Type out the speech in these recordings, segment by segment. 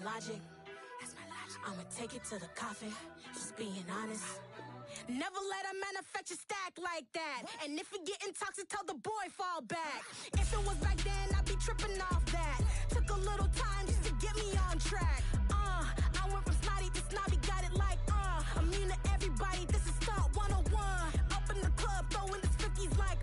my logic. I'ma take it to the coffin, just being honest. Never let a manufacture stack like that. And if you getting toxic, tell the boy fall back. If it was back then, I'd be tripping off that. Took a little time just to get me on track. I went from snotty to snobby, got it like, immune to everybody, this is stunt 101. Up in the club, throwing the 50s like,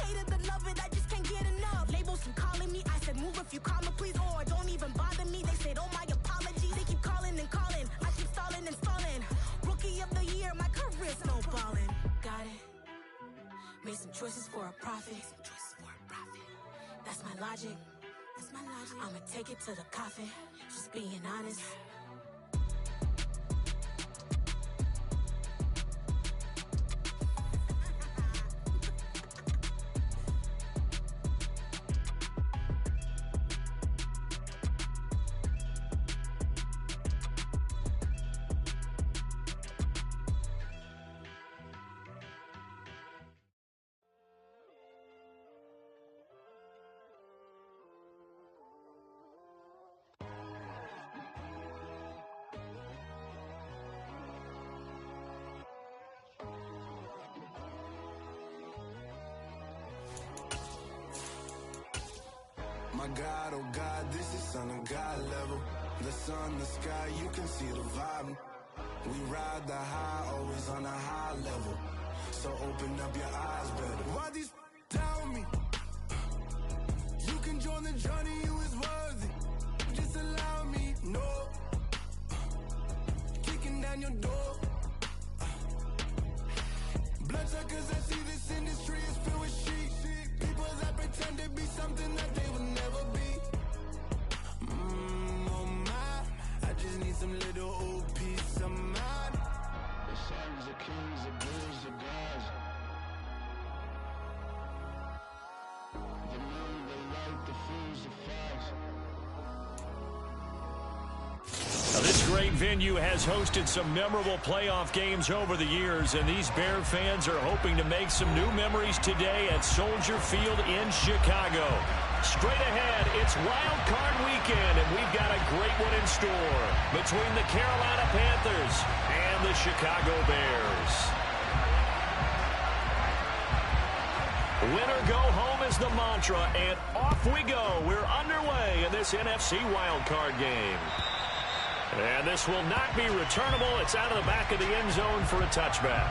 hate it, I love it, I just can't get enough. Labels from calling me, I said move if you call me, please, or don't even bother me. They said, oh my apology, they keep calling and calling. I keep stalling and stalling. Rookie of the year, my career snowballing. Got it. Made some choices for a profit. That's my logic. I'ma take it to the coffin, just being honest. My God, oh God, this is Son of God level. The sun, the sky, you can see the vibe. We ride the high, always on a high level. So open up your eyes better. Why these tell me? You can join the journey, you is worthy. Just allow me, no. Kicking down your door. Bloodsuckers, I see this industry is filled with sheep. People that pretend to be something that they will never be. Oh my, I just need some little old peace of mind. The sons, the kings, the bulls, the gods. The moon, the light, the fools, the facts. Now, this great venue has hosted some memorable playoff games over the years, and these Bear fans are hoping to make some new memories today at Soldier Field in Chicago. Straight ahead, it's Wild Card Weekend, and we've got a great one in store between the Carolina Panthers and the Chicago Bears. Winner go home is the mantra, and off we go. We're underway in this NFC Wild Card game. And this will not be returnable. It's out of the back of the end zone for a touchback.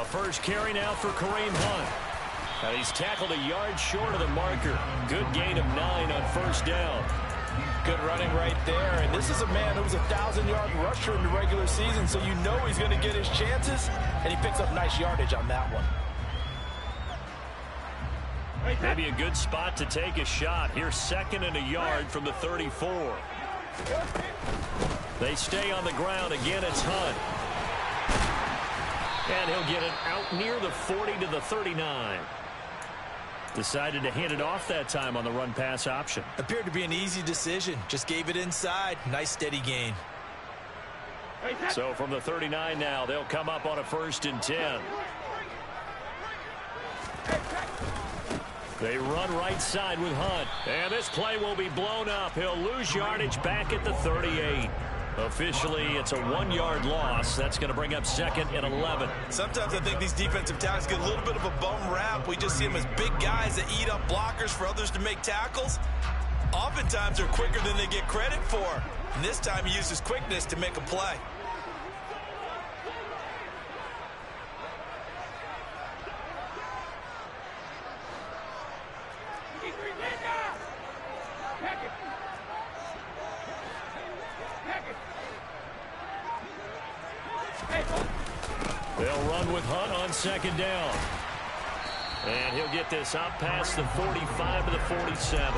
First carry now for Kareem Hunt. And he's tackled a yard short of the marker. Good gain of 9 on first down. Good running right there. And this is a man who was a 1,000-yard rusher in the regular season, so you know he's going to get his chances. And he picks up nice yardage on that one. Maybe a good spot to take a shot. Here's 2nd and a yard from the 34. They stay on the ground. Again, it's Hunt. And he'll get it out near the 40 to the 39. Decided to hand it off that time on the run-pass option. Appeared to be an easy decision. Just gave it inside. Nice steady gain. So from the 39 now, they'll come up on a 1st and 10. They run right side with Hunt. And this play will be blown up. He'll lose yardage back at the 38. Officially, it's a 1-yard loss. That's going to bring up 2nd and 11. Sometimes I think these defensive tackles get a little bit of a bum rap. We just see them as big guys that eat up blockers for others to make tackles. Oftentimes, they're quicker than they get credit for. And this time, he uses quickness to make a play. They'll run with Hunt on 2nd down. And he'll get this out past the 45 to the 47.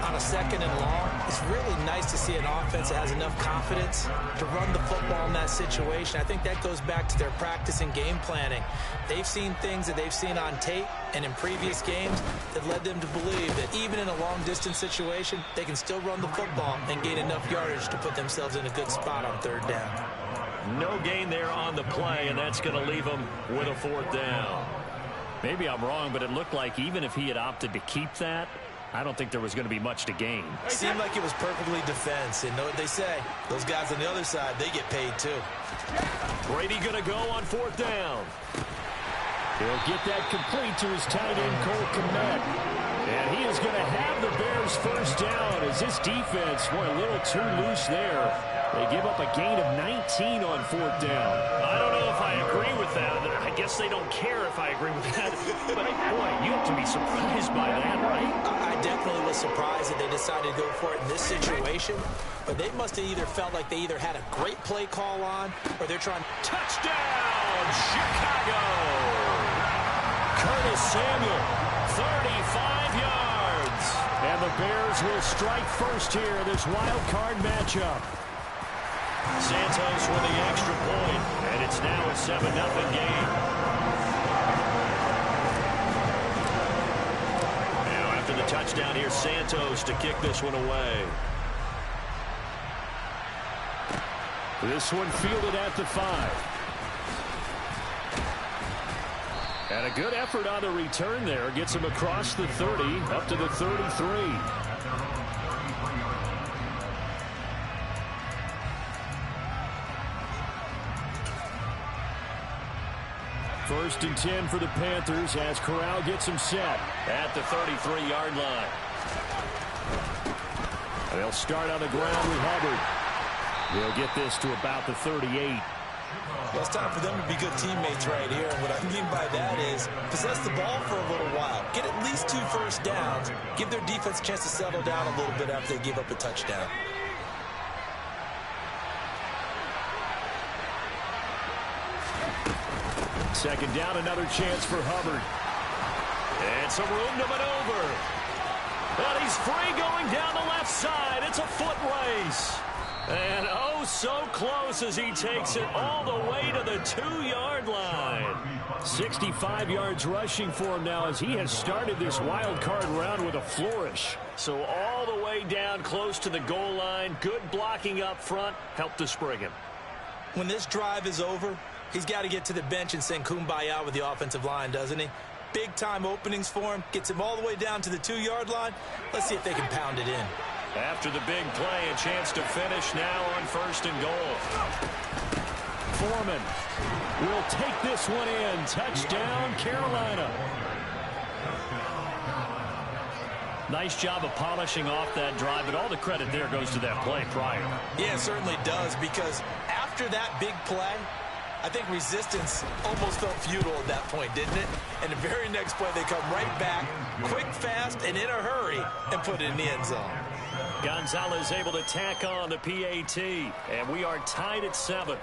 on a 2nd and long, it's really nice to see an offense that has enough confidence to run the football in that situation. I think that goes back to their practice and game planning. They've seen things that they've seen on tape and in previous games that led them to believe that even in a long-distance situation, they can still run the football and gain enough yardage to put themselves in a good spot on 3rd down. No gain there on the play, and that's going to leave them with a 4th down. Maybe I'm wrong, but it looked like even if he had opted to keep that, I don't think there was going to be much to gain. It seemed like it was perfectly defense, and know what they say. Those guys on the other side, they get paid too. Brady going to go on 4th down. He'll get that complete to his tight end, Cole Kmet. And he is going to have the Bears 1st down as this defense went a little too loose there. They give up a gain of 19 on 4th down. I don't know if I agree with that. I guess they don't care if I agree with that. But, boy, you have to be surprised by that, right? I definitely was surprised that they decided to go for it in this situation. But they must have either felt like they either had a great play call on or they're trying. Touchdown, Chicago! Curtis Samuel, 35 yards. And the Bears will strike first here in this wild card matchup. Santos with the extra point, and it's now a 7-0 game. Now after the touchdown, here's Santos to kick this one away. This one fielded at the 5. And a good effort on the return there. Gets him across the 30, up to the 33. 1st and 10 for the Panthers as Corral gets him set at the 33-yard line. And they'll start on the ground with Hubbard. They'll get this to about the 38. Well, it's time for them to be good teammates right here. And what I mean by that is possess the ball for a little while. Get at least 2 first downs. Give their defense a chance to settle down a little bit after they give up a touchdown. Second down, another chance for Hubbard. And some room to maneuver. But he's free going down the left side. It's a foot race. And oh, so close as he takes it all the way to the 2-yard line. 65 yards rushing for him now as he has started this wild card round with a flourish. So all the way down close to the goal line. Good blocking up front. Helped to spring him. When this drive is over, he's got to get to the bench and sing kumbaya with the offensive line, doesn't he? Big-time openings for him. Gets him all the way down to the 2-yard line. Let's see if they can pound it in. After the big play, a chance to finish now on 1st and goal. Foreman will take this one in. Touchdown, Carolina. Nice job of polishing off that drive, but all the credit there goes to that play prior. Yeah, it certainly does, because after that big play, I think resistance almost felt futile at that point, didn't it? And the very next play, they come right back, quick, fast, and in a hurry, and put it in the end zone. Gonzalez able to tack on the PAT, and we are tied at 7.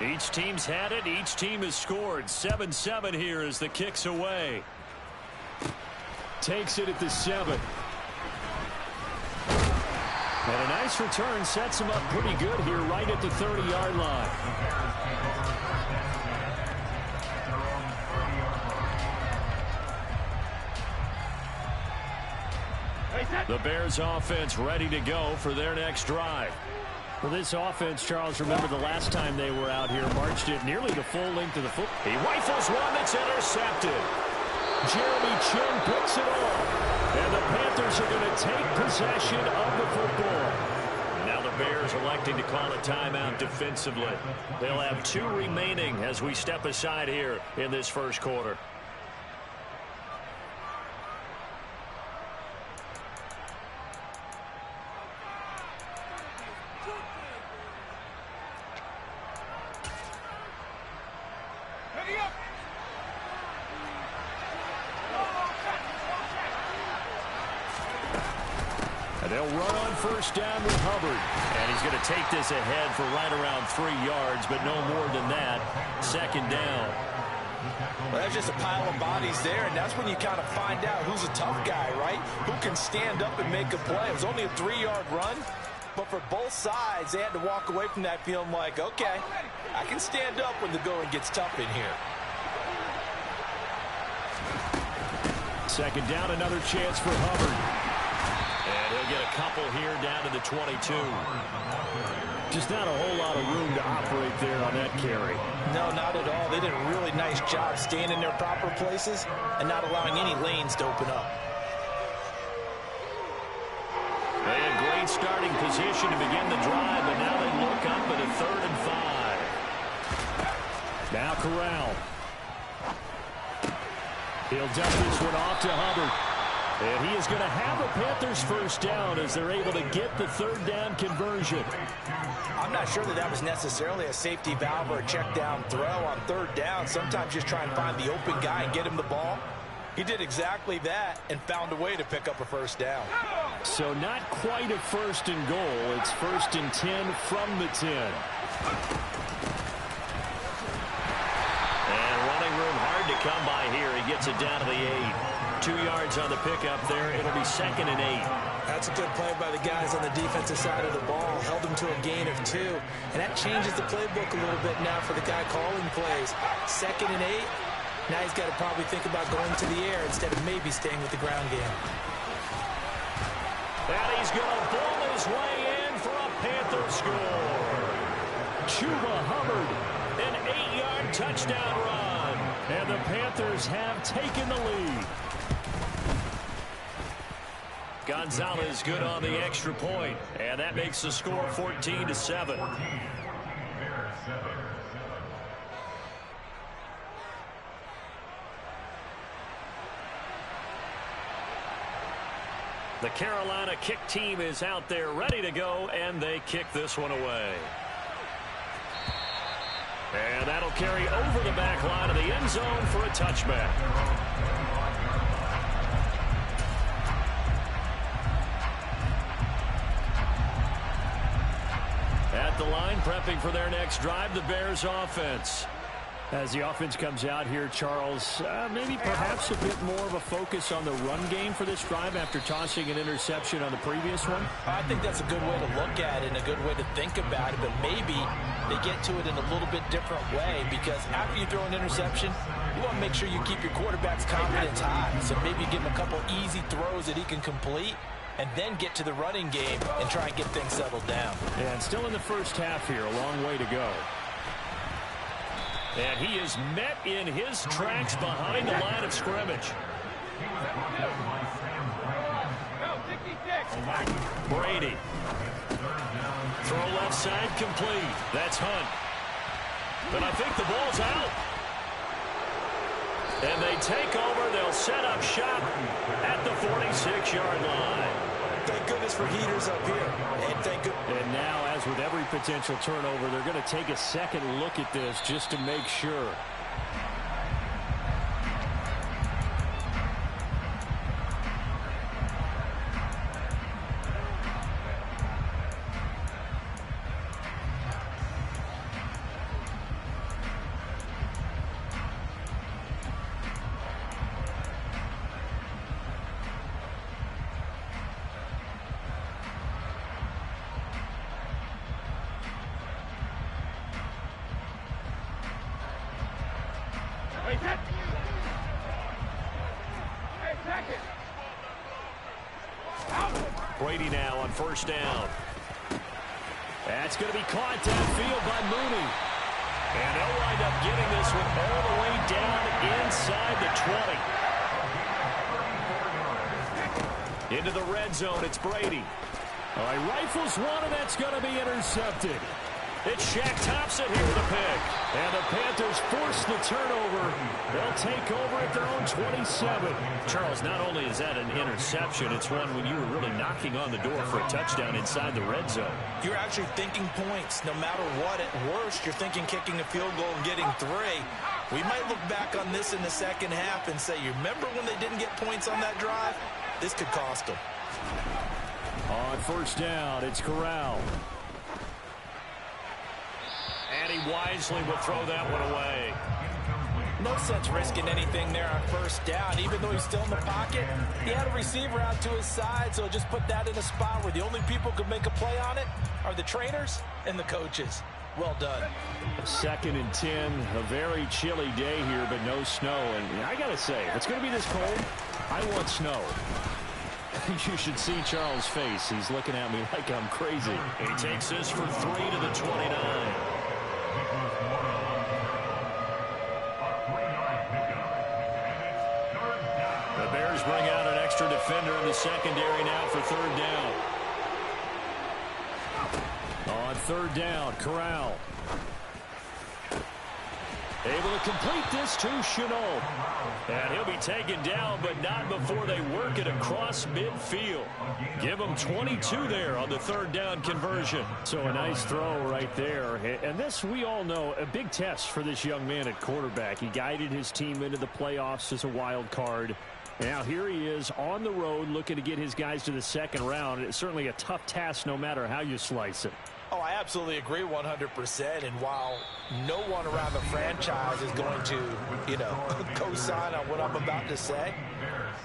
Each team's had it. Each team has scored. 7-7 here as the kick's away. Takes it at the 7. And a nice return sets him up pretty good here right at the 30-yard line. The Bears offense ready to go for their next drive. Well, this offense, Charles, remember the last time they were out here, marched it nearly the full length of the foot. He rifles one that's intercepted. Jeremy Chin picks it off. And the Panthers are going to take possession of the football. Now the Bears electing to call a timeout defensively. They'll have 2 remaining as we step aside here in this first quarter. They'll run on first down with Hubbard. And he's going to take this ahead for right around 3 yards, but no more than that. Second down. Well, that's just a pile of bodies there, and that's when you kind of find out who's a tough guy, right? Who can stand up and make a play. It was only a 3-yard run, but for both sides, they had to walk away from that feeling like, okay, I can stand up when the going gets tough in here. Second down, another chance for Hubbard. And he'll get a couple here down to the 22. Just not a whole lot of room to operate there on that carry. No, not at all. They did a really nice job staying in their proper places and not allowing any lanes to open up. They had great starting position to begin the drive, but now they look up at a 3rd and 5. Now Corral. He'll dump this one off to Hubbard. And he is going to have a Panthers first down as they're able to get the 3rd down conversion. I'm not sure that was necessarily a safety valve or a check down throw on 3rd down. Sometimes just try and find the open guy and get him the ball. He did exactly that and found a way to pick up a first down. So not quite a 1st and goal. It's 1st and 10 from the 10. And running room hard to come by here. He gets it down to the 8. 2 yards on the pickup there. It'll be 2nd and 8. That's a good play by the guys on the defensive side of the ball. Held them to a gain of 2. And that changes the playbook a little bit now for the guy calling plays. 2nd and 8. Now he's got to probably think about going to the air instead of maybe staying with the ground game. And he's going to bull his way in for a Panther score. Chuba Hubbard, an 8-yard touchdown run. And the Panthers have taken the lead. Gonzalez good on the extra point, and that makes the score 14-7. The Carolina kick team is out there ready to go, and they kick this one away. And that'll carry over the back line of the end zone for a touchback. At the line, prepping for their next drive, the Bears offense. As the offense comes out here, Charles, maybe perhaps a bit more of a focus on the run game for this drive after tossing an interception on the previous one? I think that's a good way to look at it and a good way to think about it, but maybe they get to it in a little bit different way because after you throw an interception, you want to make sure you keep your quarterback's confidence high. So maybe you give him a couple easy throws that he can complete and then get to the running game and try and get things settled down. And still in the first half here, a long way to go. And he is met in his tracks behind the line of scrimmage. Brady. Throw left side complete. That's Hunt. But I think the ball's out. And they take over. They'll set up shop at the 46-yard line. Thank goodness for heaters up here. And now, as with every potential turnover, they're going to take a second look at this just to make sure. Brady now on first down. That's going to be caught downfield by Mooney. And they'll wind up getting this one all the way down inside the 20. Into the red zone, it's Brady. All right, rifles one, and that's going to be intercepted. It's Shaq Thompson here with a pick. And the Panthers force the turnover. They'll take over at their own 27. Charles, not only is that an interception, it's one when you were really knocking on the door for a touchdown inside the red zone. You're actually thinking points. No matter what, at worst, you're thinking kicking a field goal and getting 3. We might look back on this in the second half and say, you remember when they didn't get points on that drive? This could cost them. On first down, it's Corral. And he wisely will throw that one away. No sense risking anything there on first down. Even though he's still in the pocket, he had a receiver out to his side, so just put that in a spot where the only people who can make a play on it are the trainers and the coaches. Well done. 2nd and 10, a very chilly day here, but no snow. And I got to say, if it's going to be this cold, I want snow. You should see Charles' face. He's looking at me like I'm crazy. He takes this for 3 to the 29. The Bears bring out an extra defender in the secondary now for 3rd down. On 3rd down, Corral. Able to complete this to Chenault. And he'll be taken down, but not before they work it across midfield. Give him 22 there on the 3rd down conversion. So a nice throw right there. And this, we all know, a big test for this young man at quarterback. He guided his team into the playoffs as a wild card. Now here he is on the road looking to get his guys to the 2nd round. It's certainly a tough task no matter how you slice it. Oh, I absolutely agree 100%. And while no one around the franchise is going to, co-sign on what I'm about to say,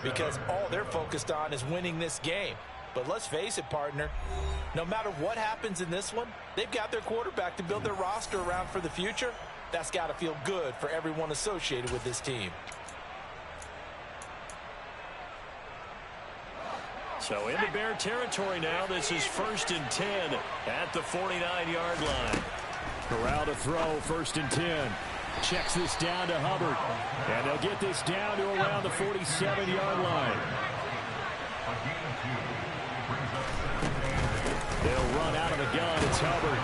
because all they're focused on is winning this game. But let's face it, partner, no matter what happens in this one, they've got their quarterback to build their roster around for the future. That's got to feel good for everyone associated with this team. So into Bear territory now. This is 1st and 10 at the 49-yard line. Corral to throw, 1st and 10. Checks this down to Hubbard. And they'll get this down to around the 47-yard line. They'll run out of the gun. It's Hubbard.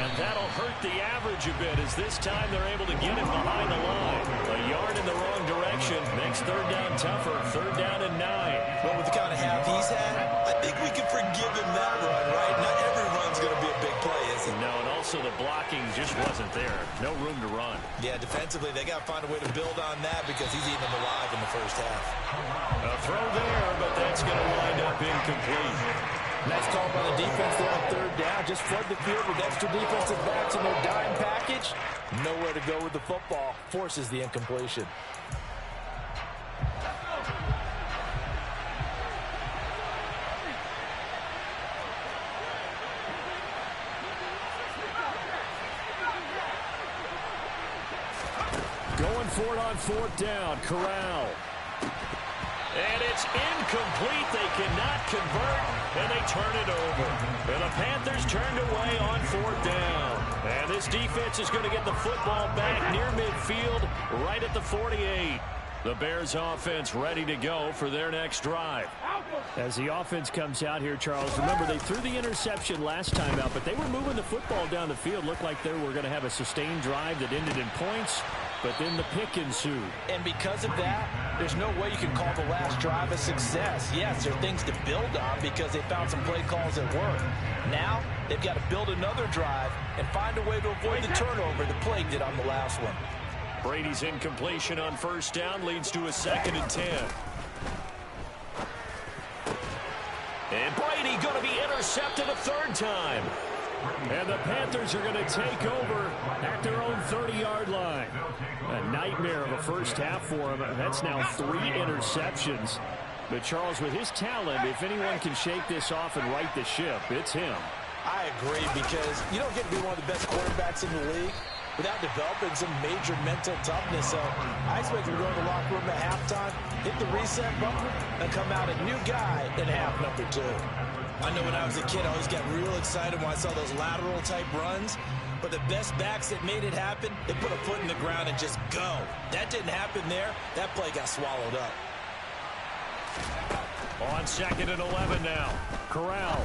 And that'll hurt the average a bit as this time they're able to get him behind the line. A yard in the wrong direction makes 3rd down tougher. 3rd down and 9. But with the kind of half he's had, I think we can forgive him that run, right? Not every run's going to be a big play, is it? No, and also the blocking just wasn't there. No room to run. Yeah, defensively, they got to find a way to build on that because he's eating them alive in the first half. A throw there, but that's going to wind up incomplete. Nice call by the defense there on 3rd down. Just flood the field with extra defensive backs in their dime package. Nowhere to go with the football. Forces the incompletion. Going for it on 4th down. Corral. And it's incomplete. They cannot convert, and they turn it over. And the Panthers turned away on 4th down. And this defense is going to get the football back near midfield, right at the 48. The Bears offense ready to go for their next drive. As the offense comes out here, Charles, remember they threw the interception last time out, but they were moving the football down the field. Looked like they were going to have a sustained drive that ended in points, but then the pick ensued. And because of that, there's no way you can call the last drive a success. Yes, there are things to build on because they found some play calls that work. Now, they've got to build another drive and find a way to avoid the turnover that plagued it on the last one. Brady's incompletion on 1st down leads to a 2nd and 10. And Brady going to be intercepted a 3rd time. And the Panthers are going to take over at their own 30-yard line. A nightmare of a first half for him. That's now 3 interceptions. But Charles, with his talent, if anyone can shake this off and right the ship, it's him. I agree, because you don't get to be one of the best quarterbacks in the league without developing some major mental toughness. So I expect him to go in the locker room at halftime, hit the reset button, and come out a new guy in half number 2. I know when I was a kid, I always got real excited when I saw those lateral-type runs. But the best backs that made it happen, they put a foot in the ground and just go. That didn't happen there. That play got swallowed up. On 2nd and 11 now. Corral.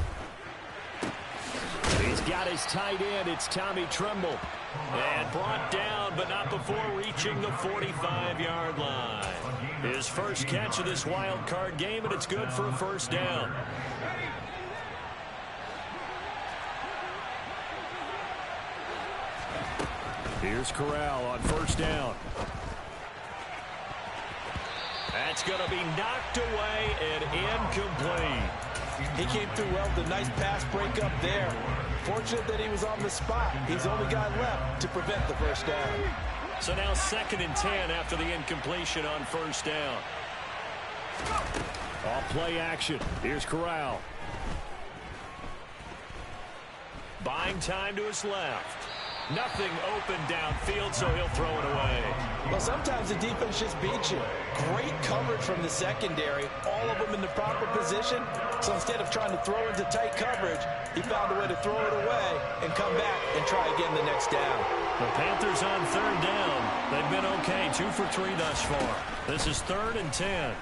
He's got his tight end. It's Tommy Tremble. And brought down, but not before reaching the 45-yard line. His first catch of this wild card game, and it's good for a 1st down. Here's Corral on 1st down. That's going to be knocked away and incomplete. He came through well with a nice pass breakup there. Fortunate that he was on the spot. He's the only guy left to prevent the 1st down. So now 2nd and 10 after the incompletion on first down. Off play action. Here's Corral. Buying time to his left. Nothing open downfield, so he'll throw it away. Well, sometimes the defense just beats you. Great coverage from the secondary. All of them in the proper position. So instead of trying to throw into tight coverage, he found a way to throw it away and come back and try again the next down. The Panthers on 3rd down. They've been okay, 2 for 3 thus far. This is 3rd and 10.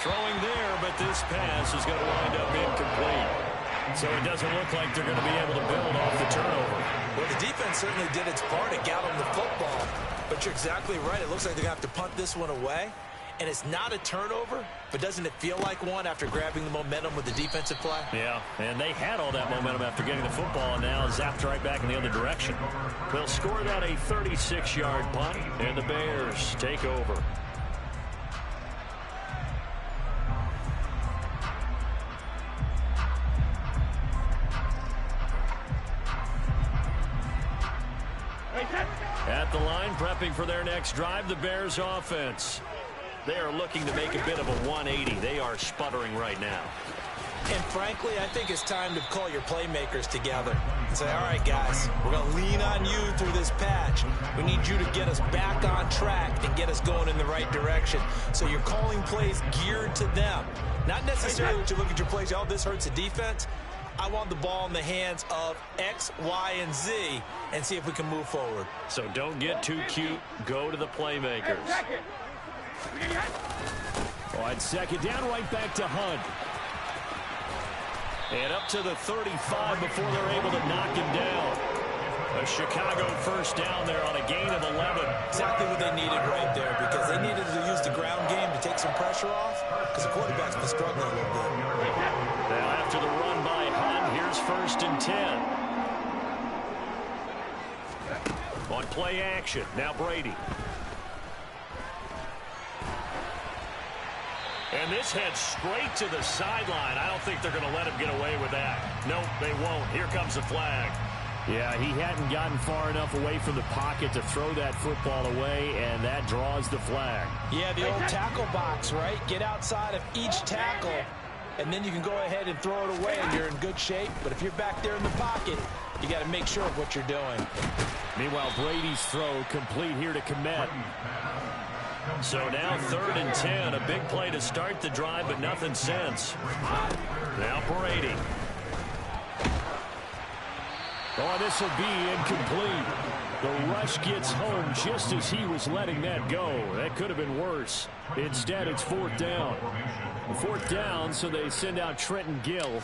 Throwing there, but this pass is going to wind up incomplete. So it doesn't look like they're going to be able to build off the turnover. Well, the defense certainly did its part. It got them the football. But you're exactly right. It looks like they're going to have to punt this one away. And it's not a turnover, but doesn't it feel like one after grabbing the momentum with the defensive play? Yeah, and they had all that momentum after getting the football, and now zapped right back in the other direction. They'll score that a 36-yard punt, and the Bears take over. At the line, prepping for their next drive, the Bears offense. They are looking to make a bit of a 180. They are sputtering right now. And frankly, I think it's time to call your playmakers together and say, all right, guys, we're going to lean on you through this patch. We need you to get us back on track and get us going in the right direction. So you're calling plays geared to them. Not necessarily that you look at your plays, oh, this hurts the defense. I want the ball in the hands of X, Y, and Z and see if we can move forward. So don't get too cute. Go to the playmakers. On 2nd down, right back to Hunt. And up to the 35 before they're able to knock him down. A Chicago first down there on a gain of 11. Exactly what they needed right there, because they needed to use the ground game to take some pressure off, because the quarterback's been struggling a little bit. Now after the run by Hunt, here's 1st and 10. On play action, now Brady. And this heads straight to the sideline. I don't think they're going to let him get away with that. Nope, they won't. Here comes the flag. Yeah, he hadn't gotten far enough away from the pocket to throw that football away, and that draws the flag. Yeah, the old tackle box, right? Get outside of each tackle, and then you can go ahead and throw it away, and you're in good shape. But if you're back there in the pocket, you got to make sure of what you're doing. Meanwhile, Brady's throw complete here to Kmet. So now 3rd and 10. A big play to start the drive, but nothing since. Now Brady. Oh, this will be incomplete. The rush gets home just as he was letting that go. That could have been worse. Instead, it's 4th down. 4th down, so they send out Trenton Gill.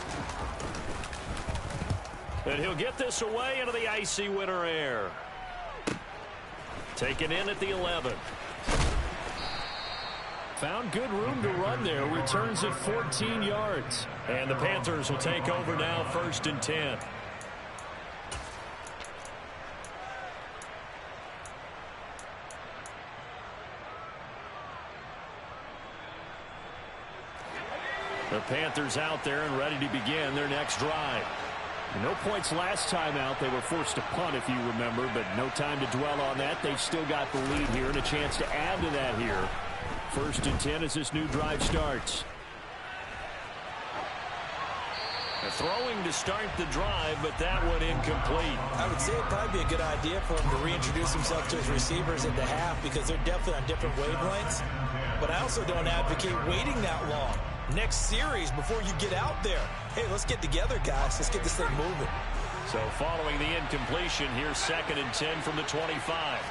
And he'll get this away into the icy winter air. Taken in at the 11. Found good room to run there. Returns at 14 yards. And the Panthers will take over now, 1st and 10. The Panthers out there and ready to begin their next drive. No points last time out. They were forced to punt, if you remember, but no time to dwell on that. They've still got the lead here and a chance to add to that here. 1st and 10 as this new drive starts. They're throwing to start the drive, but that one incomplete. I would say it'd probably be a good idea for him to reintroduce himself to his receivers at the half, because they're definitely on different wavelengths. But I also don't advocate waiting that long. Next series before you get out there. Hey, let's get together, guys. Let's get this thing moving. So following the incompletion, here's 2nd and 10 from the 25.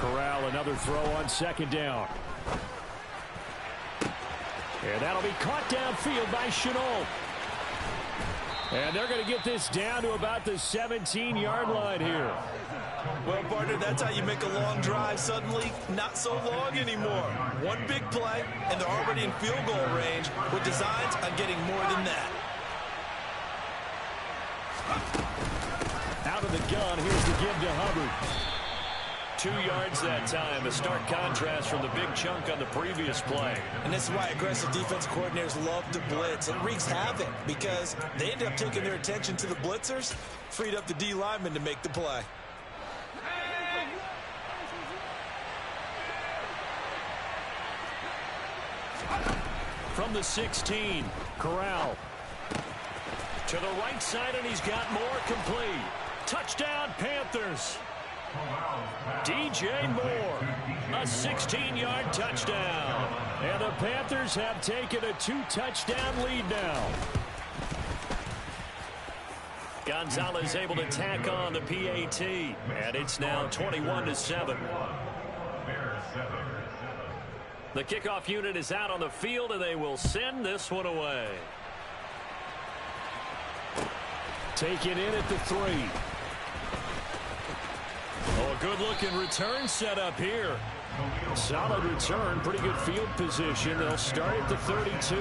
Corral, another throw on 2nd down. And that'll be caught downfield by Chenault. And they're going to get this down to about the 17-yard line here. Well, partner, that's how you make a long drive suddenly not so long anymore. One big play, and they're already in field goal range with designs on getting more than that. Out of the gun, here's the give to Hubbard. 2 yards that time. A stark contrast from the big chunk on the previous play. And this is why aggressive defense coordinators love to blitz. It wreaks havoc because they end up taking their attention to the blitzers, freed up the D lineman to make the play. From the 16, Corral. To the right side, and he's got more complete. Touchdown, Panthers. DJ Moore, a 16-yard touchdown. And the Panthers have taken a 2-touchdown lead now. Gonzalez able to tack on the PAT, and it's now 21-7. The kickoff unit is out on the field, and they will send this one away. Taken in at the 3. Oh, a good-looking return set up here. Solid return, pretty good field position. They'll start at the 32.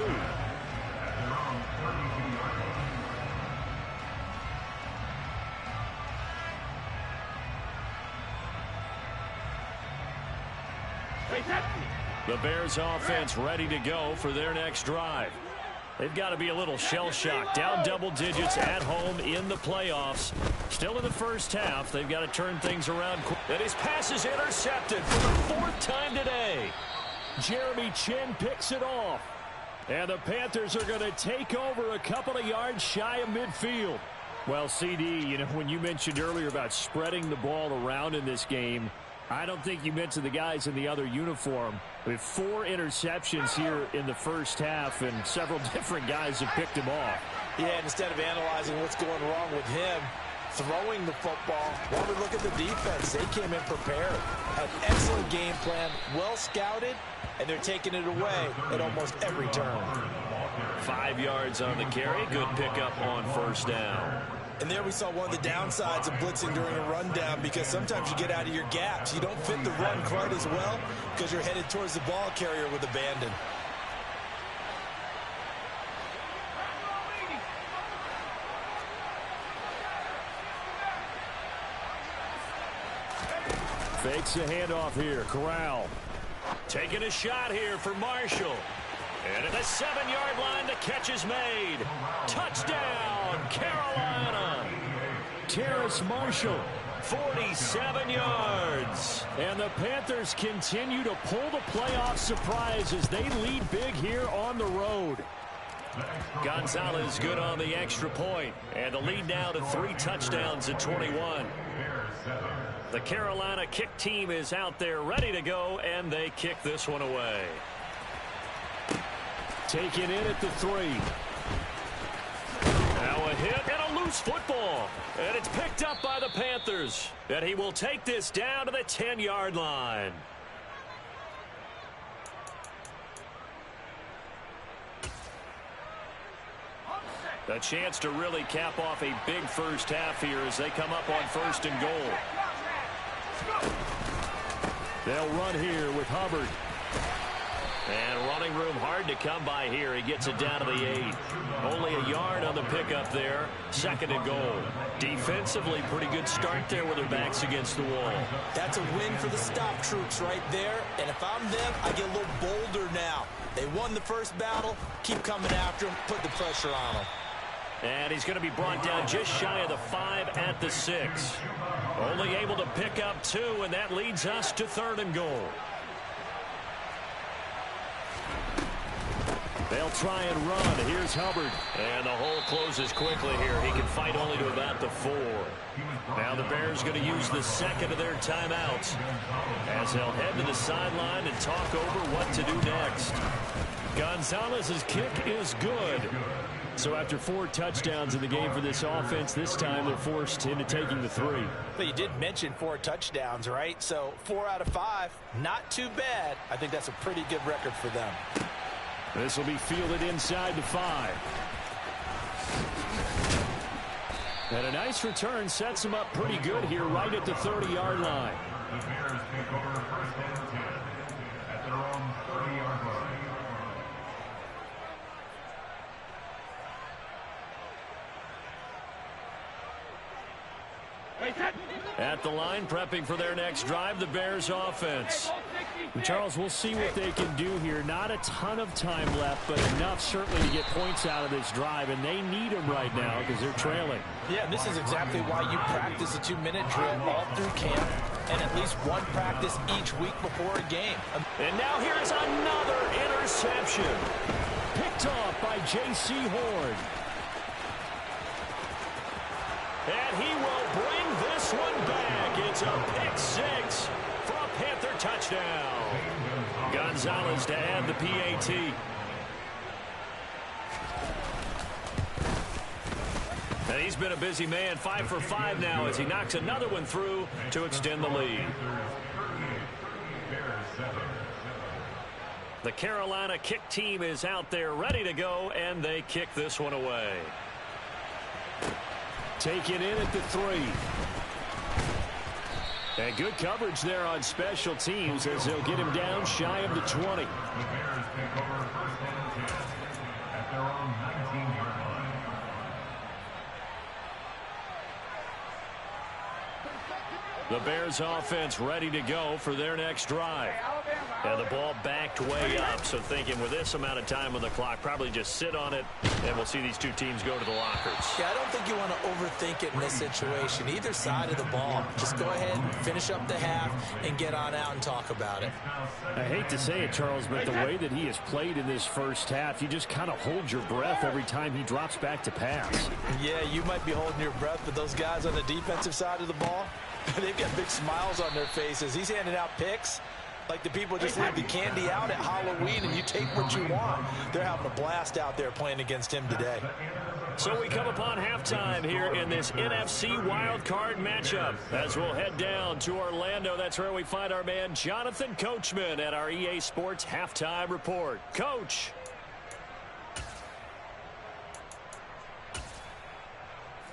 The Bears offense ready to go for their next drive. They've got to be a little shell-shocked. Down double digits at home in the playoffs. Still in the first half. They've got to turn things around. And his pass is intercepted for the 4th time today. Jeremy Chin picks it off. And the Panthers are going to take over a couple of yards shy of midfield. Well, CD, you know, when you mentioned earlier about spreading the ball around in this game, I don't think you mentioned the guys in the other uniform. We have 4 interceptions here in the first half, and several different guys have picked him off. Yeah, and instead of analyzing what's going wrong with him, throwing the football, while we look at the defense, they came in prepared. An excellent game plan, well scouted, and they're taking it away at almost every turn. 5 yards on the carry. Good pickup on first down. And there we saw one of the downsides of blitzing during a rundown, because sometimes you get out of your gaps. You don't fit the run quite as well because you're headed towards the ball carrier with abandon. Fakes a handoff here. Corral taking a shot here for Marshall. And at the 7-yard line, the catch is made. Touchdown, Carolina. Terrace Marshall, 47 yards. And the Panthers continue to pull the playoff surprise as they lead big here on the road. Gonzalez good on the extra point. And the lead now to 3 touchdowns at 21. The Carolina kick team is out there ready to go, and they kick this one away. Taken in at the 3. Now a hit and a loose football. And it's picked up by the Panthers. And he will take this down to the 10-yard line. A chance to really cap off a big first half here as they come up on 1st and goal. They'll run here with Hubbard. And running room hard to come by here. He gets it down to the 8. Only a yard on the pickup there. 2nd and goal. Defensively, pretty good start there with their backs against the wall. That's a win for the stop troops right there. And if I'm them, I get a little bolder now. They won the first battle. Keep coming after them. Put the pressure on them. And he's going to be brought down just shy of the 5 at the 6. Only able to pick up 2, and that leads us to 3rd and goal. They'll try and run. Here's Hubbard. And the hole closes quickly here. He can fight only to about the 4. Now the Bears going to use the 2nd of their timeouts as they'll head to the sideline and talk over what to do next. Gonzalez's kick is good. So after 4 touchdowns in the game for this offense, this time they're forced into taking the 3. But you did mention 4 touchdowns, right? So 4 out of 5, not too bad. I think that's a pretty good record for them. This will be fielded inside the 5. And a nice return sets them up pretty good here right at the 30-yard line. The Bears take over 1st and 10 at their own 30-yard line. Wait, At the line, prepping for their next drive, the Bears offense. And Charles, we'll see what they can do here. Not a ton of time left, but enough certainly to get points out of this drive, and they need them right now because they're trailing. Yeah, and this is exactly why you practice a 2-minute drill all through camp and at least one practice each week before a game. And now here's another interception. Picked off by J.C. Horn. And he will bring this one back. It's a pick six for a Panther touchdown. Gonzalez to add the PAT. And he's been a busy man, 5 for 5 now as he knocks another one through to extend the lead. The Carolina kick team is out there ready to go, and they kick this one away. Taken in at the 3. And good coverage there on special teams as they'll get him down shy of the 20. The Bears take over first and 10 at their own 19-yard line. The Bears offense ready to go for their next drive. And the ball backed way up, so thinking with this amount of time on the clock, probably just sit on it, and we'll see these two teams go to the lockers. Yeah, I don't think you want to overthink it in this situation. Either side of the ball. Just go ahead and finish up the half and get on out and talk about it. I hate to say it, Charles, but the way that he has played in this first half, you just kind of hold your breath every time he drops back to pass. Yeah, you might be holding your breath, but those guys on the defensive side of the ball, they've got big smiles on their faces. He's handing out picks like the people just leave the candy out at Halloween and you take what you want. They're having a blast out there playing against him today. So we come upon halftime here in this NFC Wildcard matchup as we'll head down to Orlando. That's where we find our man Jonathan Coachman at our EA Sports Halftime Report. Coach.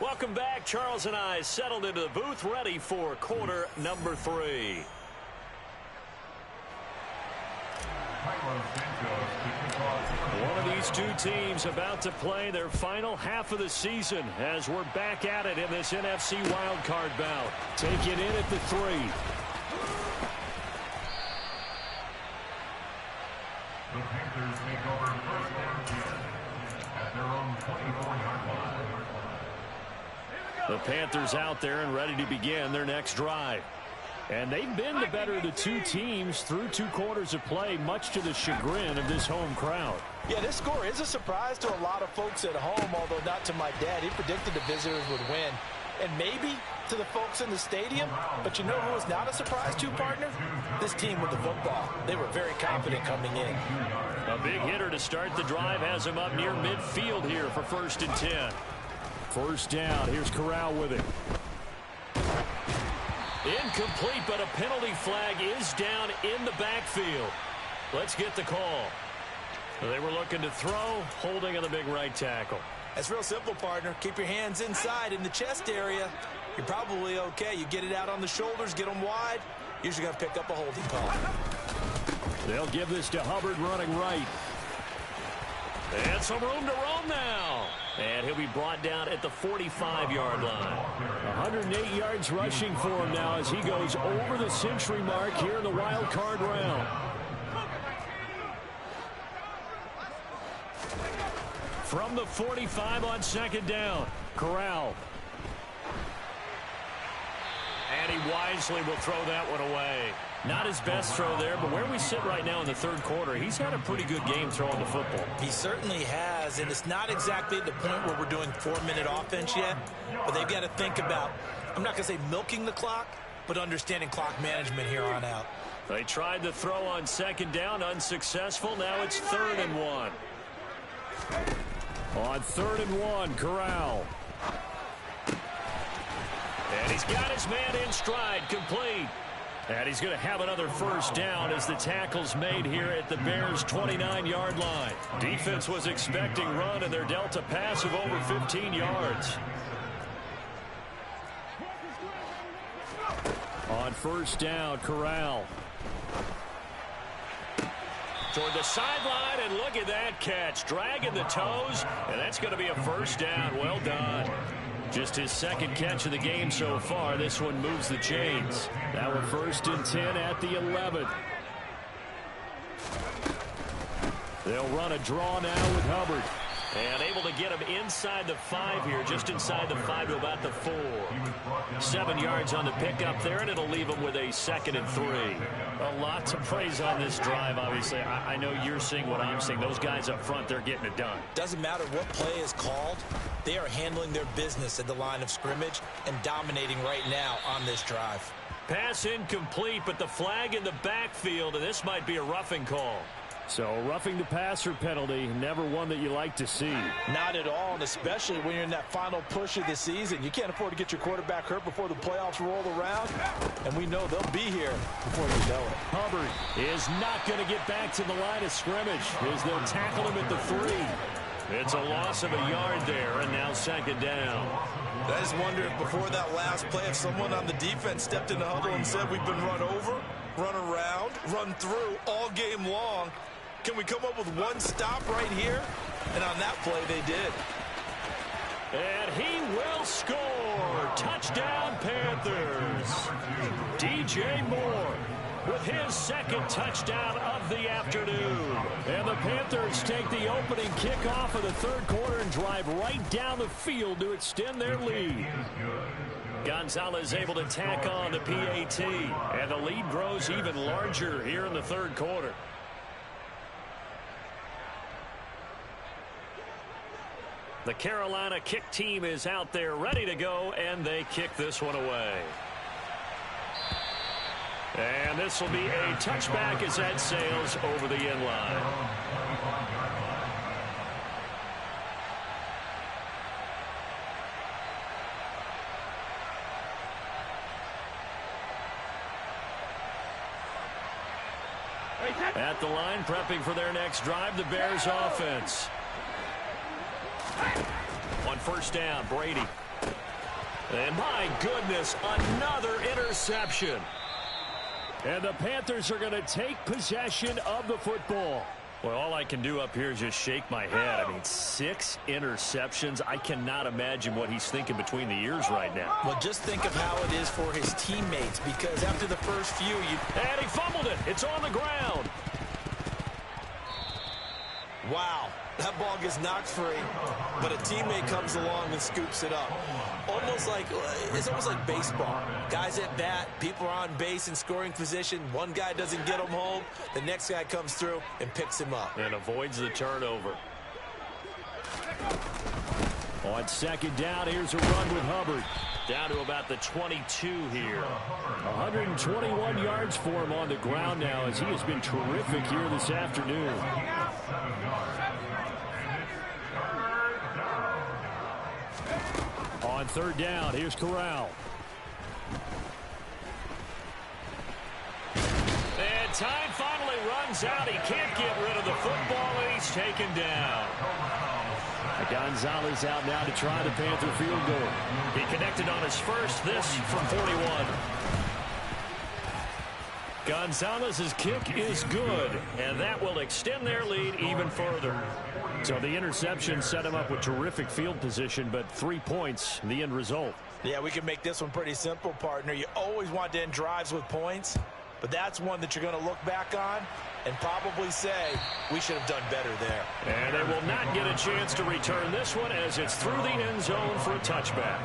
Welcome back. Charles and I settled into the booth ready for quarter number 3. One of these two teams about to play their final half of the season as we're back at it in this NFC Wildcard bout. Take it in at the 3. The Panthers take over first and 10 at their own 24-yard line. The Panthers out there and ready to begin their next drive. And they've been the better of the two teams through 2 quarters of play, much to the chagrin of this home crowd. Yeah, this score is a surprise to a lot of folks at home, although not to my dad. He predicted the visitors would win. And maybe to the folks in the stadium. But you know who was not a surprise to, partner? This team with the football. They were very confident coming in. A big hitter to start the drive has him up near midfield here for 1st and 10. First down. Here's Corral with it. Incomplete, but a penalty flag is down in the backfield. Let's get the call. They were looking to throw, holding on the big right tackle. That's real simple, partner. Keep your hands inside in the chest area. You're probably okay. You get it out on the shoulders, get them wide. Usually going to pick up a holding call. They'll give this to Hubbard running right. And some room to roam now. And he'll be brought down at the 45-yard line. 108 yards rushing for him now as he goes over the century mark here in the wild card round. From the 45 on 2nd down, Corral. And he wisely will throw that one away. Not his best throw there, but where we sit right now in the 3rd quarter, he's had a pretty good game throwing the football. He certainly has, and it's not exactly at the point where we're doing 4-minute offense yet, but they've got to think about, I'm not going to say milking the clock, but understanding clock management here on out. They tried the throw on 2nd down, unsuccessful. Now it's 3rd and 1. On 3rd and 1, Corral. And he's got his man in stride, complete. And he's going to have another 1st down as the tackle's made here at the Bears' 29-yard line. Defense was expecting run, and they're dealt a pass of over 15 yards. On 1st down, Corral. Toward the sideline, and look at that catch. Dragging the toes, and that's going to be a 1st down. Well done. Just his second catch of the game so far. This one moves the chains. Now we're 1st and 10 at the 11th. They'll run a draw now with Hubbard. And able to get him inside the 5 here, just inside the 5 to about the 4. 7 yards on the pickup there, and it'll leave him with a 2nd and 3. A lot to praise on this drive, obviously. I know you're seeing what I'm seeing. Those guys up front, they're getting it done. Doesn't matter what play is called. They are handling their business at the line of scrimmage and dominating right now on this drive. Pass incomplete, but the flag in the backfield, and this might be a roughing call. So roughing the passer penalty, never one that you like to see. Not at all, and especially when you're in that final push of the season. You can't afford to get your quarterback hurt before the playoffs roll around, and we know they'll be here before you know it. Hubbard is not going to get back to the line of scrimmage as they'll tackle him at the 3. It's a loss of a yard there, and now 2nd down. I just wonder if before that last play, if someone on the defense stepped in the huddle and said, we've been run over, run around, run through all game long. Can we come up with one stop right here? And on that play, they did. And he will score. Touchdown, Panthers. DJ Moore with his 2nd touchdown of the afternoon. And the Panthers take the opening kickoff of the 3rd quarter and drive right down the field to extend their lead. Gonzalez able to tack on the PAT. And the lead grows even larger here in the 3rd quarter. The Carolina kick team is out there ready to go, and they kick this one away. And this will be a touchback as that sails over the end line. At the line, prepping for their next drive, the Bears offense. On 1st down, Brady. And my goodness, another interception. And the Panthers are going to take possession of the football. Well, all I can do up here is just shake my head. I mean, 6 interceptions. I cannot imagine what he's thinking between the ears right now. Well, just think of how it is for his teammates, because after the first few, And he fumbled it. It's on the ground. Wow, that ball gets knocked free, but a teammate comes along and scoops it up. It's almost like baseball. Guys at bat, people are on base in scoring position. One guy doesn't get him home. The next guy comes through and picks him up. And avoids the turnover. On 2nd down, here's a run with Hubbard. Down to about the 22 here. 121 yards for him on the ground now as he has been terrific here this afternoon. On 3rd down, here's Corral. And time finally runs out. He can't get rid of the football, and he's taken down. Gonzalez out now to try the Panther field goal. He connected on his first, this from 41. Gonzalez's kick is good, and that will extend their lead even further. So the interception set him up with terrific field position, but 3 points, the end result. Yeah, we can make this one pretty simple, partner. You always want to end drives with points, but that's one that you're going to look back on and probably say, we should have done better there. And they will not get a chance to return this one as it's through the end zone for a touchback.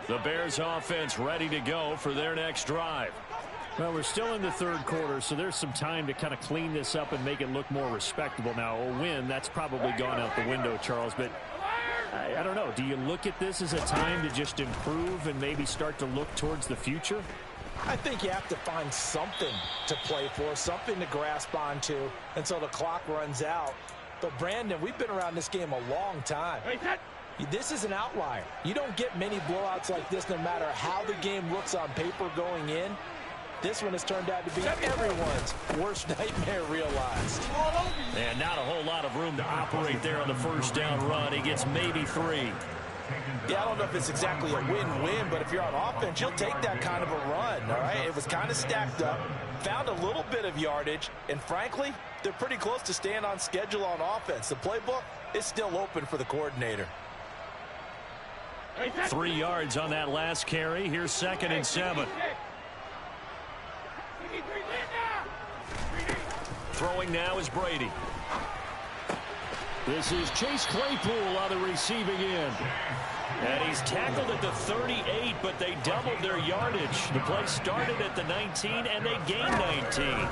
The Bears offense ready to go for their next drive. Well, we're still in the 3rd quarter, so there's some time to kind of clean this up and make it look more respectable. Now, a win, that's probably gone out the window, Charles, but I don't know. Do you look at this as a time to just improve and maybe start to look towards the future? I think you have to find something to play for, something to grasp onto until the clock runs out. But, Brandon, we've been around this game a long time. This is an outlier. You don't get many blowouts like this no matter how the game looks on paper going in. This one has turned out to be everyone's worst nightmare realized. And not a whole lot of room to operate there on the 1st down run. He gets maybe 3. Yeah, I don't know if it's exactly a win-win, but if you're on offense, you'll take that kind of a run, all right? It was kind of stacked up, found a little bit of yardage, and frankly, they're pretty close to staying on schedule on offense. The playbook is still open for the coordinator. 3 yards on that last carry. Here's 2nd and 7. Throwing now is Brady. This is Chase Claypool on the receiving end. And he's tackled at the 38, but they doubled their yardage. The play started at the 19, and they gained 19.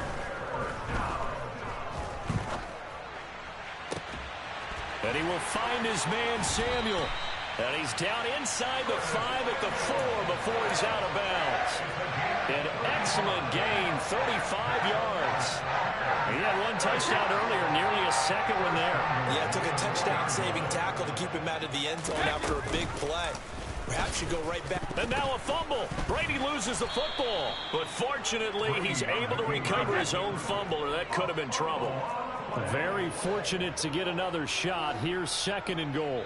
And he will find his man, Samuel. And he's down inside the 5 at the 4 before he's out of bounds. An excellent gain, 35 yards. He had 1 touchdown earlier, nearly a second one there. Yeah, it took a touchdown-saving tackle to keep him out of the end zone after a big play. Perhaps you go right back. And now a fumble. Brady loses the football. But fortunately, he's able to recover his own fumble, or that could have been trouble. Very fortunate to get another shot. Here's 2nd and goal.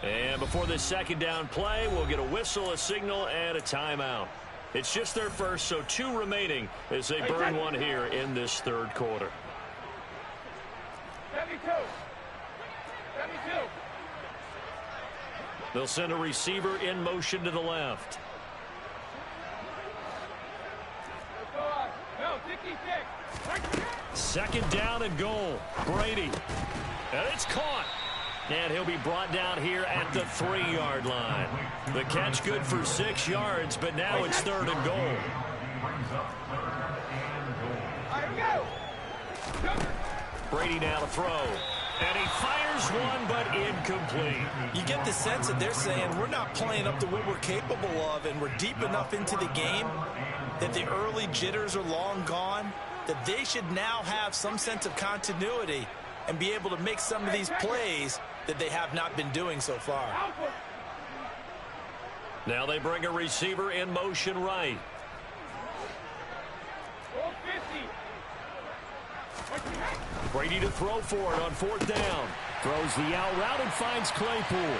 And before this 2nd down play, we'll get a whistle, a signal, and a timeout. It's just their first, so 2 remaining as they burn one here in this 3rd quarter. 72. They'll send a receiver in motion to the left. No, 66. 2nd down and goal. Brady. And it's caught. And he'll be brought down here at the 3-yard line. The catch good for 6 yards, but now it's 3rd and goal. Brady now to throw. And he fires one, but incomplete. You get the sense that they're saying we're not playing up to what we're capable of, and we're deep enough into the game that the early jitters are long gone, that they should now have some sense of continuity and be able to make some of these plays that they have not been doing so far. Now they bring a receiver in motion right. Brady to throw for it on 4th down. Throws the out route and finds Claypool.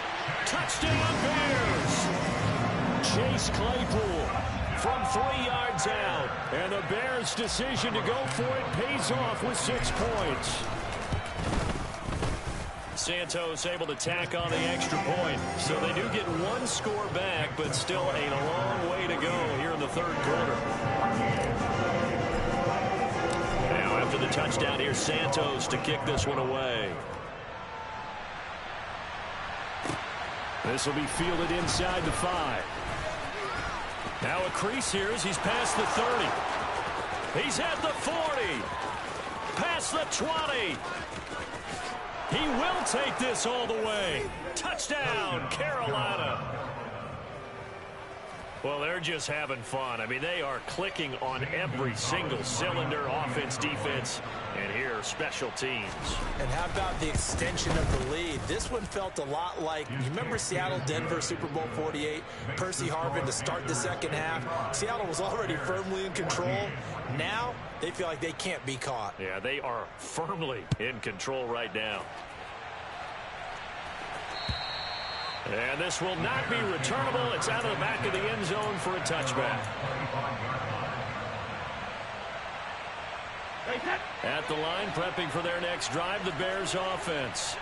Touchdown Bears! Chase Claypool from 3 yards out. And the Bears' decision to go for it pays off with 6 points. Santos able to tack on the extra point. So they do get 1 score back, but still a long way to go here in the 3rd quarter. Now after the touchdown, here's Santos to kick this one away. This will be fielded inside the 5. Now a crease here as he's past the 30. He's at the 40. Past the 20. He will take this all the way. Touchdown, Carolina. Well, they're just having fun. I mean, they are clicking on every single cylinder, offense, defense, and here, special teams. And how about the extension of the lead? This one felt a lot like, you remember Seattle-Denver Super Bowl 48? Percy Harvin to start the 2nd half. Seattle was already firmly in control. Now, they feel like they can't be caught. Yeah, they are firmly in control right now. And this will not be returnable. It's out of the back of the end zone for a touchback. At the line, prepping for their next drive, the Bears offense.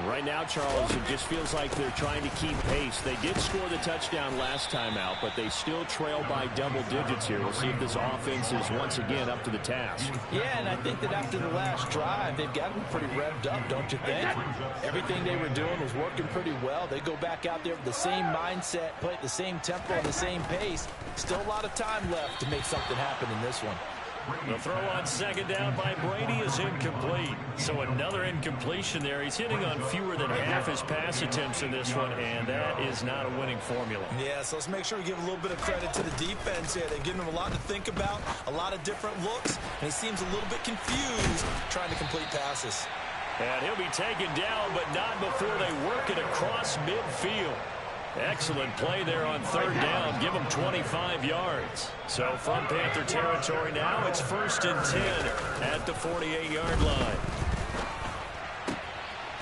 Right now, Charles, it just feels like they're trying to keep pace. They did score the touchdown last time out, but they still trail by double digits here. We'll see if this offense is once again up to the task. Yeah, and I think that after the last drive, they've got them pretty revved up, don't you think? Everything they were doing was working pretty well. They go back out there with the same mindset, play at the same tempo and the same pace. Still a lot of time left to make something happen in this one. The throw on 2nd down by Brady is incomplete. So another incompletion there. He's hitting on fewer than half his pass attempts in this one, and that is not a winning formula. Yeah, so let's make sure we give a little bit of credit to the defense here. They're giving him a lot to think about, a lot of different looks, and he seems a little bit confused trying to complete passes. And he'll be taken down, but not before they work it across midfield. Excellent play there on 3rd down. Give them 25 yards. So from Panther territory now, it's 1st and 10 at the 48-yard line.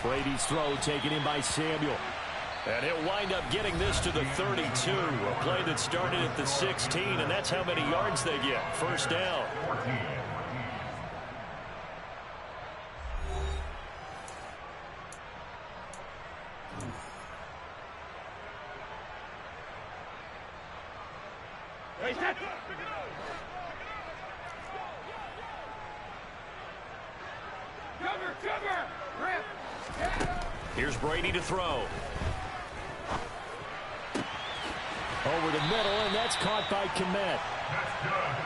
Brady's throw taken in by Samuel. And he'll wind up getting this to the 32. A play that started at the 16, and that's how many yards they get. First down. Here's Brady to throw. Over the middle, and that's caught by Kmet.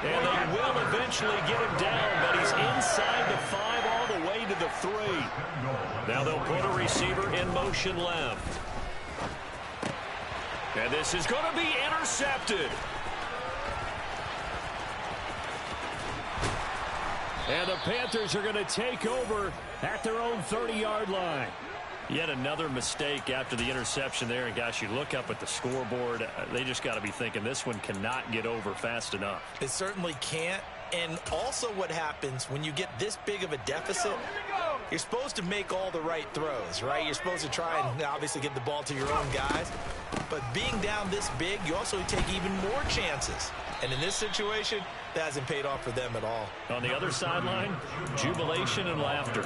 And they will eventually get him down, but he's inside the 5 all the way to the 3. Now they'll put a receiver in motion left. And this is going to be intercepted. And the Panthers are going to take over at their own 30-yard line. Yet another mistake after the interception there. And, gosh, you look up at the scoreboard. They just got to be thinking this one cannot get over fast enough. It certainly can't. And also what happens when you get this big of a deficit, you're supposed to make all the right throws, right? You're supposed to try and obviously get the ball to your own guys. But being down this big, you also take even more chances. And in this situation, that hasn't paid off for them at all. On the other sideline, jubilation and laughter.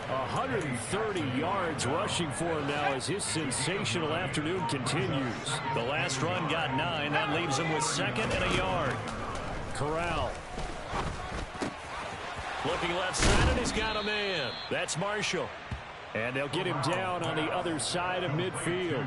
130 yards rushing for him now as his sensational afternoon continues. The last run got 9. That leaves him with 2nd and a yard. Corral. Looking left side, and he's got a man. That's Marshall. And they'll get him down on the other side of midfield.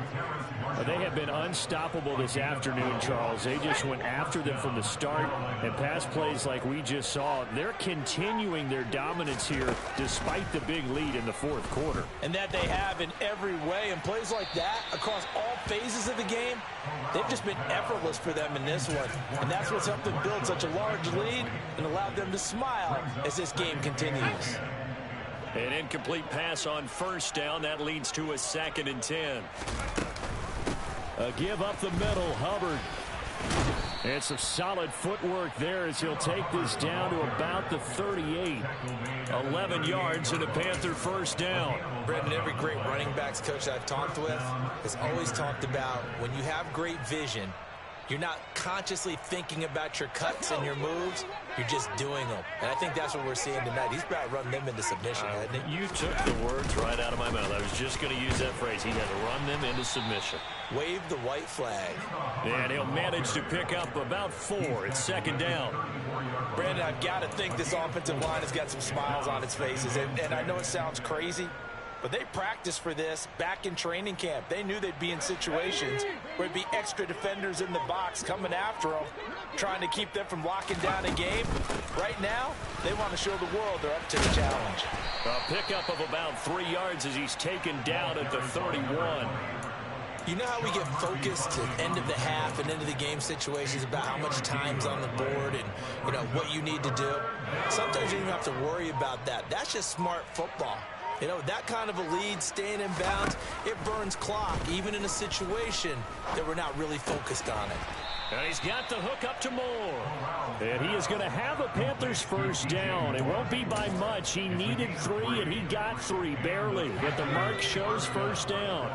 They have been unstoppable this afternoon, Charles. They just went after them from the start, and pass plays like we just saw. They're continuing their dominance here despite the big lead in the 4th quarter. And that they have in every way. And plays like that across all phases of the game, they've just been effortless for them in this one. And that's what's helped them build such a large lead and allowed them to smile as this game continues. An incomplete pass on first down. That leads to a 2nd and 10. A give up the middle, Hubbard. And some solid footwork there as he'll take this down to about the 38. 11 yards and a Panther first down. Brendan, every great running backs coach I've talked with has always talked about when you have great vision, you're not consciously thinking about your cuts and your moves. You're just doing them. And I think that's what we're seeing tonight. He's about to run them into submission, hasn't he? You took the words right out of my mouth. I was just going to use that phrase. He had to run them into submission. Wave the white flag. And he'll manage to pick up about 4. It's 2nd down. Brandon, I've got to think this offensive line has got some smiles on its faces. And I know it sounds crazy, but they practiced for this back in training camp. They knew they'd be in situations where there'd be extra defenders in the box coming after them, trying to keep them from locking down a game. Right now, they want to show the world they're up to the challenge. A pickup of about 3 yards as he's taken down at the 31. You know how we get focused at end of the half and end of the game situations about how much time's on the board and, you know, what you need to do? Sometimes you don't have to worry about that. That's just smart football. You know, that kind of a lead, staying in bounds, it burns clock, even in a situation that we're not really focused on it. And he's got the hook up to Moore. And he is going to have a Panthers first down. It won't be by much. He needed 3, and he got 3, barely. But the mark shows first down.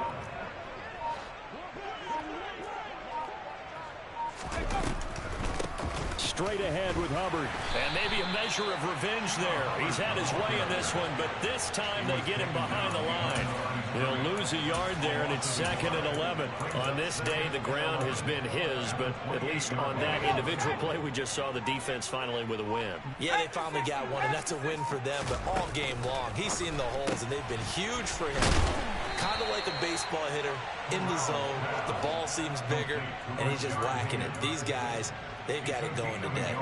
Straight ahead with Hubbard. And maybe a measure of revenge there. He's had his way in this one, but this time they get him behind the line. They'll lose a yard there, and it's 2nd and 11. On this day, the ground has been his, but at least on that individual play, we just saw the defense finally with a win. Yeah, they finally got one, and that's a win for them, but all game long, he's seen the holes, and they've been huge for him. Kind of like a baseball hitter in the zone. The ball seems bigger, and he's just whacking it. These guys, they've got it going today.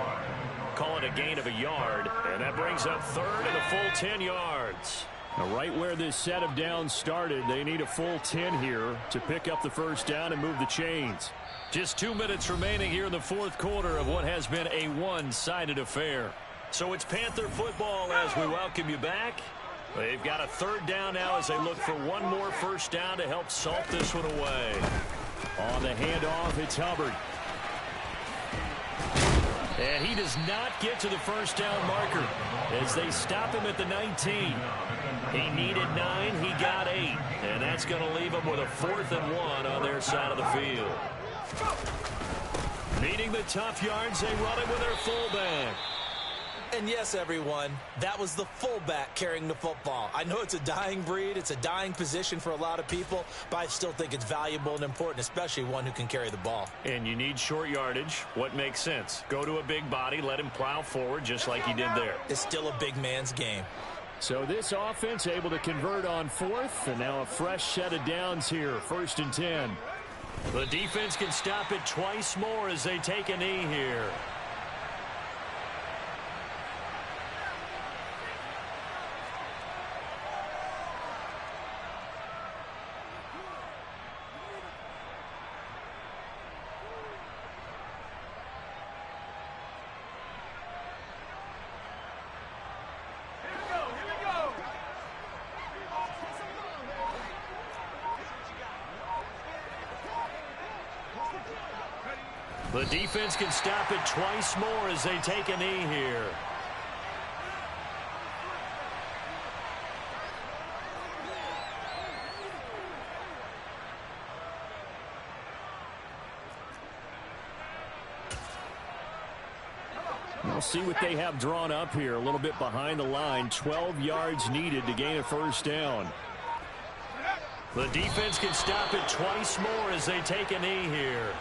Call it a gain of a yard, and that brings up 3rd and a full 10 yards. Now, right where this set of downs started, they need a full 10 here to pick up the first down and move the chains. Just 2 minutes remaining here in the 4th quarter of what has been a one-sided affair. So it's Panther football as we welcome you back. They've got a 3rd down now as they look for one more first down to help salt this one away. On the handoff, it's Hubbard. And he does not get to the first down marker as they stop him at the 19. He needed 9, he got 8. And that's That's going to leave them with a 4th and 1 on their side of the field. Needing the tough yards, they run it with their fullback. And yes, everyone, that was the fullback carrying the football. I know it's a dying breed, it's a dying position for a lot of people, but I still think it's valuable and important, especially one who can carry the ball. And you need short yardage. What makes sense? Go to a big body, let him plow forward just like he did there. It's still a big man's game. So this offense able to convert on 4th, and now a fresh set of downs here, 1st and 10. The defense can stop it twice more as they take a knee here. The defense can stop it twice more as they take a knee here. We'll see what they have drawn up here. A little bit behind the line. 12 yards needed to gain a 1st down. The defense can stop it twice more as they take a knee here.